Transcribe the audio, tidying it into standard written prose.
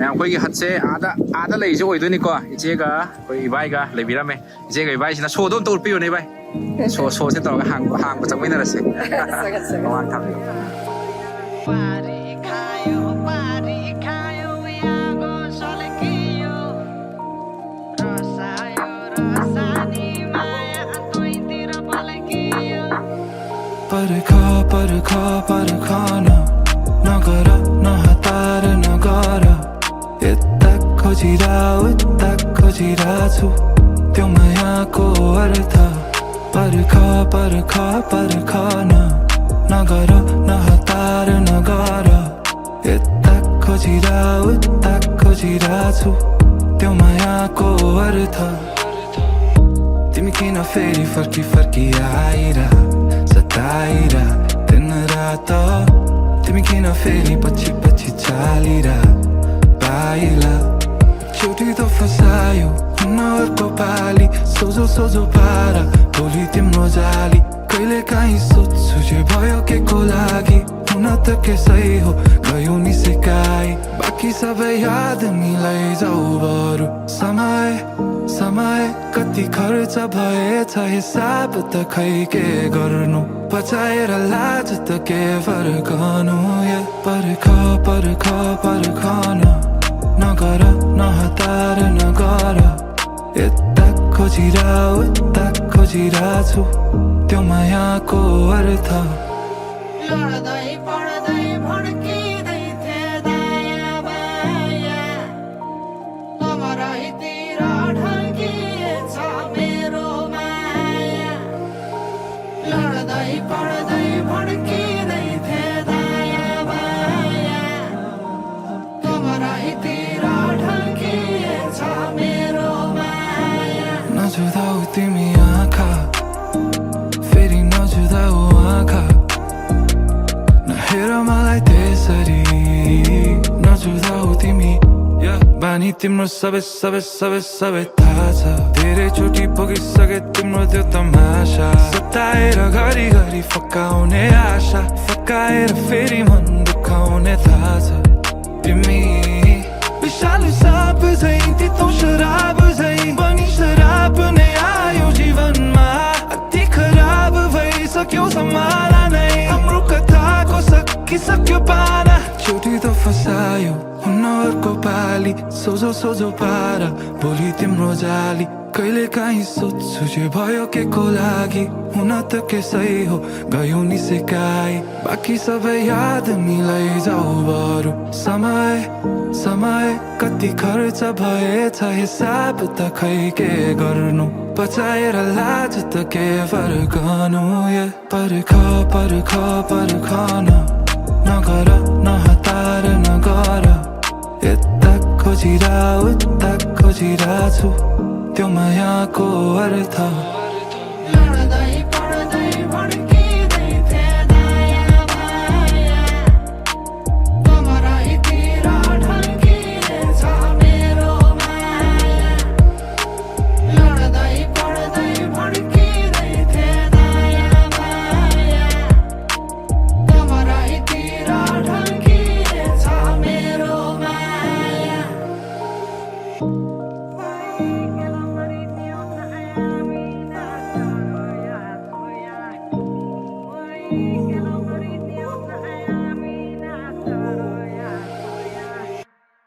ꯃꯌꯥꯝ ꯑꯩꯈꯣꯏꯒꯤ ꯍꯠꯁꯦ ꯑꯥꯗ ꯂꯩꯔꯤꯁꯦ ꯑꯣꯏꯗꯣꯏꯅꯤꯀꯣ ꯏꯆꯦꯒ ꯑꯩꯈꯣꯏ ꯏꯕꯥꯏꯒ ꯂꯩꯕꯤꯔꯝꯃꯦ ꯏꯆꯦꯒ ꯏꯕꯥꯏꯁꯤꯅ ꯁꯣꯗꯣ ꯑꯝꯇ ꯎꯠꯄꯤꯌꯨꯅꯦ ꯏꯕꯥꯏ ꯁꯣꯁꯦ ꯇꯧꯔꯒ ꯍꯥꯡꯕ ꯆꯪꯃꯤꯟꯅꯔꯁꯦ ꯃꯃꯥꯡ ꯊꯝꯕꯤꯌꯨ परखाना नगर नहतार नगर यता खोजिरा छु त्यो मायाको अर्थ परखाना नगर नहतार नगर यता खोजिरा छु त्यो मायाको अर्थ तिमी किन फेरि फर्की आइरा सताइरा दिन रात तिमी किन फेरि पछि चालिरा पाइला चोटी त फसायो अर्को पाली सोझो पारा भोलि तिम्रो जाली कहिले काहीँ सोध्छु जे भयो के को लागि हुन त के सही हो गयो नि सिकाइ बाँकी सबै याद मिलाई जाऊ बरु समय कति खर्च भएछ हिसाब त खै के गर्नु पचाएर लाज त के फर्कनु परखन नगर नहतार नगर यता खोजिरा छु त्यो मायाको अर्थ लड्दै पड्दै भड्किँदै थिए दायाँ बायाँ अब रहितिर ढल्किएछ मेरो माया लड्दै पड्दै भड्किँदै थिए दायाँ बायाँ अब रहितिर ढल्किएछ मेरो माया नजुदाऊ तिमी आँखा फेरि नजुदाऊ आँखा नहेर मलाई त्यसरी नजुदाऊ तिमी बानी तिम्रो सबै थाहा छ धेरै चोटि पुगिसके तिम्रो त्यो तमासा सताएर घरि फकाउने आशा फकाएर फेरि मन दुखाउने थाहा छ तिमी विषालु साप झै तितो शराब झै बनी शराब नै आयो जीवनमा अति खराब भइसक्यो समाना नै हाम्रो कथाको सकिसक्यो पाना चोटि त फसायो हुन अर्को पाली सोझो पारा भोलि तिम्रो जाली कहिले काहीँ सोध्छु जे भयो के को लागि हुन त के सही हो गयो नि सिकाइ बाँकी सबै याद मिलाई जाऊ बरु समय कति खर्च भएछ हिसाब त खै के गर्नु पचाएर लाज त के फर्कनु परखन नगर नहतार नगर यता खोजिरा छु त्यो मायाको अर्थ